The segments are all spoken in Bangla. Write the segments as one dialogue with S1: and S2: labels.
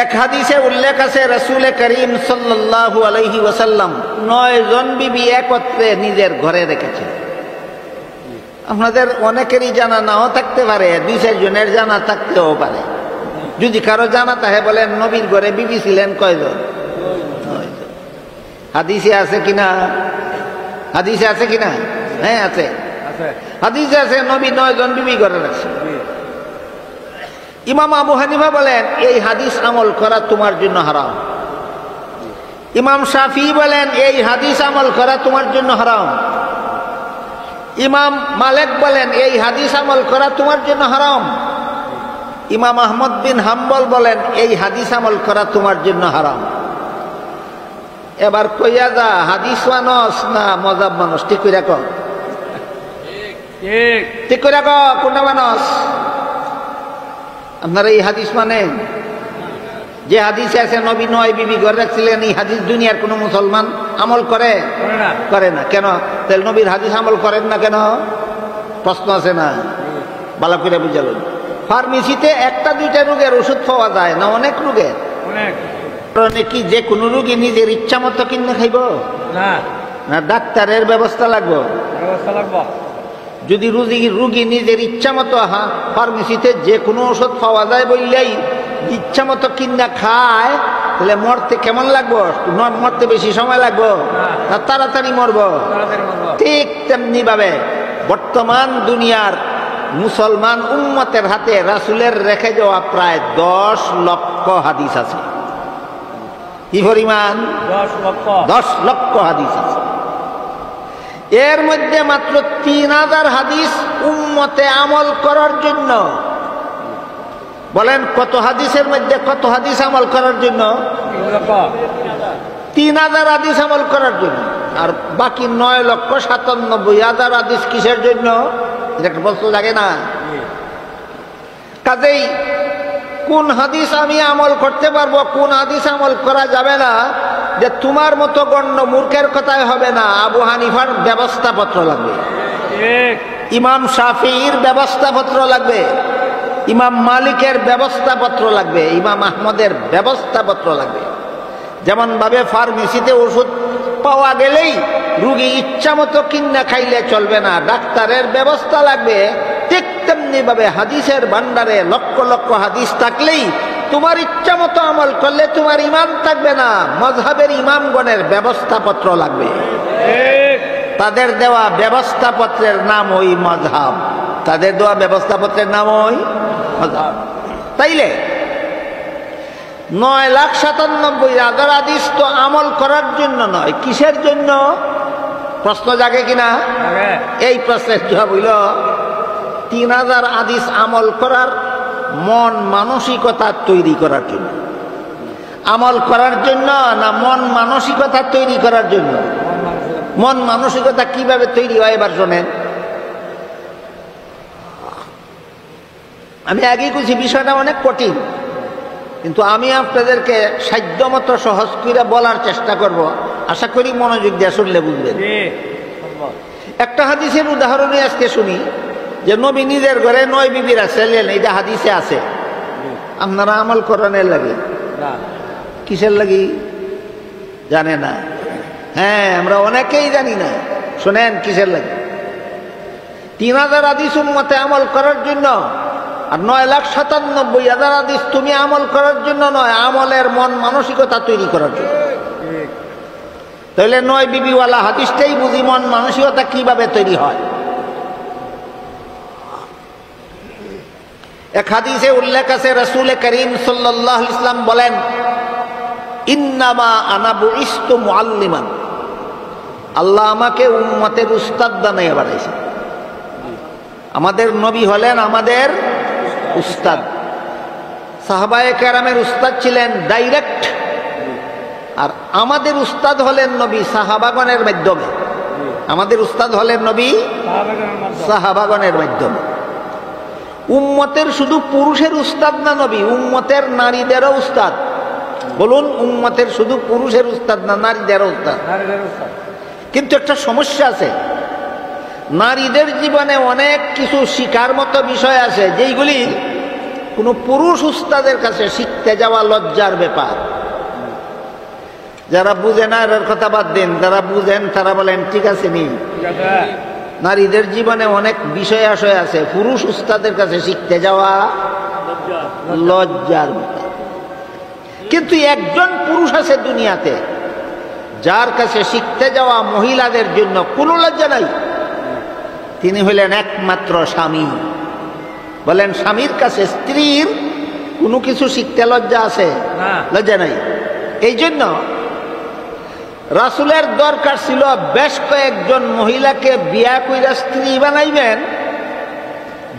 S1: এক হাদিসে উল্লেখ আছে রাসূল করিম সাল্লাল্লাহু আলাইহি ওয়াসাল্লাম 9 জন বিবি একত্রে নিজের ঘরে রেখেছেন। আপনাদের অনেকেরই জানা নাও থাকতে পারে, 2-4 জনের জানা থাকতেও পারে। যদি কারো জানা থাকে বলেন নবীর ঘরে বিবি ছিলেন কয়জন? 9 জন। হাদিসে আছে কিনা? হাদিসে আছে কিনা? হ্যাঁ আছে, হাদিসে আছে নবী 9 জন বিবি ঘরে রাখছেন। ইমাম আবু হানিফা বলেন এই হাদিস আমল করা তোমার জন্য হারাম। ইমাম শাফি বলেন এই হাদিস আমল করা তোমার জন্য হারাম। ইমাম মালিক বলেন এই হাদিস আমল করা তোমার জন্য হারাম। ইমাম আহমদ বিন হাম্বল বলেন এই হাদিস আমল করা তোমার জন্য হারাম। এবার কইয়া যা হাদিস মানুষ না মজাব মানুষ? ঠিক করে রাখো, ঠিক করে রাখো, কোনটা মানুষ? আপনারা এই হাদিস মানেন? যে হাদিসে আছে নবী 9 বিবি ঘরে রাখছিলেন, এই হাদিস দুনিয়ার কোন মুসলমান আমল করে? করে না। কেন? তাহলে নবীর হাদিস আমল করেন না কেন? প্রশ্ন আছে না? ভালো করে বুঝালেন। ফার্মেসিতে 1-2টা রোগের ওষুধ পাওয়া যায় না, অনেক রোগের। কি যে কোনো রোগী নিজের ইচ্ছা মতো কিনে খাইব না ডাক্তারের ব্যবস্থা লাগবে? যদি রুগী নিজের ইচ্ছা মতো ফার্মেসিতে যে কোনো ওষুধ পাওয়া যায় বললেই ইচ্ছা মতো কিনা খায়, তাহলে মরতে কেমন লাগবো? মরতে বেশি সময় লাগবো না তাড়াতাড়ি মরবো? ঠিক তেমনি ভাবে বর্তমান দুনিয়ার মুসলমান উম্মতের হাতে রাসূলের রেখে যাওয়া প্রায় 10 লক্ষ হাদিস আছে। কি পরিমাণ? 10 লক্ষ হাদিস আছে। এর মধ্যে মাত্র 3000 হাদিস উম্মতে আমল করার জন্য। বলেন কত হাদিসের মধ্যে কত হাদিস আমল করার জন্য? 3000 হাদিস আমল করার জন্য। আর বাকি 9,97,000 হাদিস কিসের জন্য? এটা বলতে লাগে না? কাজেই কোন হাদিস আমি আমল করতে পারবো, কোন হাদিস আমল করা যাবে না, যে তোমার মতো গণ্য মূর্খের কথাই হবে না। আবু হানিফার ব্যবস্থাপত্র লাগবে, ইমাম শাফিঈর ব্যবস্থাপত্র লাগবে, ইমাম মালিকের ব্যবস্থাপত্র লাগবে, ইমাম আহমদের ব্যবস্থাপত্র লাগবে। যেমন ভাবে ফার্মেসিতে ওষুধ পাওয়া গেলেই রুগী ইচ্ছা মতো কিনা খাইলে চলবে না, ডাক্তারের ব্যবস্থা লাগবে। ঠিক তেমনি ভাবে হাদিসের ভান্ডারে লক্ষ লক্ষ হাদিস থাকলেই তোমার ইচ্ছা মতো আমল করলে তোমার ইমান থাকবে না। মযহাবের ইমামগণের ব্যবস্থাপত্র লাগবে, তাদের দেওয়া ব্যবস্থাপত্রের নাম ওই মযহাব, তাদের দেওয়া ব্যবস্থাপত্রের নাম ওই মযহাব। তাইলে 9,97,000 হাদিস তো আমল করার জন্য নয়, কিসের জন্য? প্রশ্ন জাগে কিনা? এই প্রশ্নের জবাব হইল 3000 হাদিস আমল করার মন মানসিকতা তৈরি করার জন্য। আমল করার জন্য না মন মানসিকতা তৈরি করার জন্য? মন মানসিকতা কিভাবে তৈরি হয় এবার শোনেন। আমি আগেই বলছি বিষয়টা অনেক কঠিন, কিন্তু আমি আপনাদেরকে সাধ্যমতো সহজ করে বলার চেষ্টা করব। আশা করি মনোযোগ দিয়ে শুনলে বুঝবেন। একটা হাদিসের উদাহরণই আজকে শুনি, যে নবী নিজের ঘরে 9 বিবি রাখছিলেন, এটা হাদিসে আছে। আপনারা আমল করানোর লাগে, কিসের লাগি জানে না? হ্যাঁ, আমরা অনেকেই জানি না। শোনেন কিসের লাগে। 3000 হাদিস উম্মতে আমল করার জন্য, আর 9,97,000 হাদিস তুমি আমল করার জন্য নয়, আমলের মন মানসিকতা তৈরি করার জন্য। তাহলে 9 বিবিওয়ালা হাদিসটাই বুঝি মন মানসিকতা কিভাবে তৈরি হয়। এক হাদিসে উল্লেখ আছে রাসূল করিম সাল্লাল্লাহু আলাইহি ওয়াসাল্লাম বলেন, ইন্নামা আনা বুইস্তু মুআল্লিমান, আল্লাহ আমাকে উম্মতের উস্তাদ বানাইয়া বানাইছে। আমাদের নবী হলেন আমাদের উস্তাদ। সাহাবায়ে কেরামের উস্তাদ ছিলেন ডাইরেক্ট, আর আমাদের উস্তাদ হলেন নবী সাহাবাগণের মাধ্যমে। আমাদের উস্তাদ হলেন নবী সাহাবাগণের মাধ্যমে। উম্মতের শুধু পুরুষের উস্তাদ না নবী, উম্মতের নারীদেরও উস্তাদ। বলুন, উম্মতের শুধু পুরুষের উস্তাদ না নারীদেরও উস্তাদ? কিন্তু একটা সমস্যা আছে, নারীদের জীবনে অনেক কিছু শিকার মতো বিষয় আছে যেইগুলি কোনো পুরুষ উস্তাদের কাছে শিখতে যাওয়া লজ্জার ব্যাপার। যারা বুঝে না এর কথা বাদ দিন, যারা বুঝেন তারা বলেন ঠিক আছে নি। নারীদের জীবনে অনেক বিষয় আশয় আছে, পুরুষ উস্তাদের কাছে শিখতে যাওয়া লজ্জার ব্যাপার। কিন্তু একজন পুরুষ আছে দুনিয়াতে যার কাছে শিখতে যাওয়া মহিলাদের জন্য কোনো লজ্জা নাই। তিনি হলেন একমাত্র স্বামী। বলেন স্বামীর কাছে স্ত্রীর কোনো কিছু শিখতে লজ্জা আছে? লজ্জা নাই। এই জন্য রাসূলের দরকার ছিল বেশ কয়েকজন মহিলাকে বিয়া কইরা স্ত্রী বানাইবেন,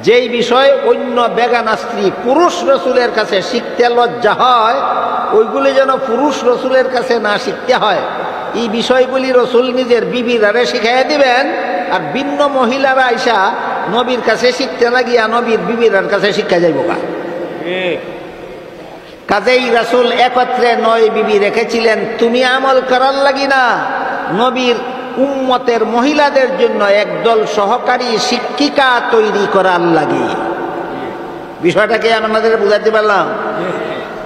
S1: যেই বিষয় অন্য বেগানা স্ত্রী পুরুষ রসুলের কাছে শিখতে লজ্জা হয়, ওইগুলি যেন পুরুষ রসুলের কাছে না শিখতে হয়। এই বিষয়গুলি রসুল নিজের বিবিরারে শিখাইয়া দিবেন, আর ভিন্ন মহিলারা আইসা নবীর কাছে শিখতে না গিয়া নবীর বিবিরার কাছে শিক্ষা যাইব কা। কাজেই রাসূল একত্রে 9 বিবি রেখেছিলেন, তুমি আমল করার লাগি না, নবীর উম্মতের মহিলাদের জন্য একদল সহকারী শিক্ষিকা তৈরি করার লাগি। বিষয়টাকে আমাদের বুঝাতে পারলাম?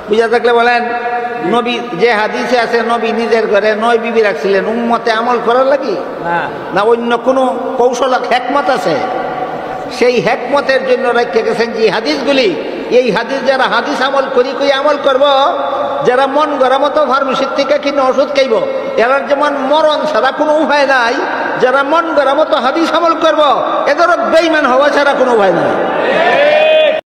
S1: বুঝা থাকলে বলেন, নবী যে হাদিসে আছে নবী নিজের ঘরে 9 বিবি রাখছিলেন উম্মতে আমল করার লাগি, না অন্য কোনো কৌশল হেকমত আছে? সেই হেকমতের জন্য রেখে গেছেন যে হাদিসগুলি। এই হাদিস যারা হাদিস আমল করি আমল করব, যারা মন গড়া মতো ফার্মেসির থেকে কিনে ওষুধ খাইব, এরা যেমন মরণ ছাড়া কোনো উপায় নাই, যারা মন গড়া মতো হাদিস আমল করব এদেরও বেঈমান হওয়া ছাড়া কোনো উপায় নাই।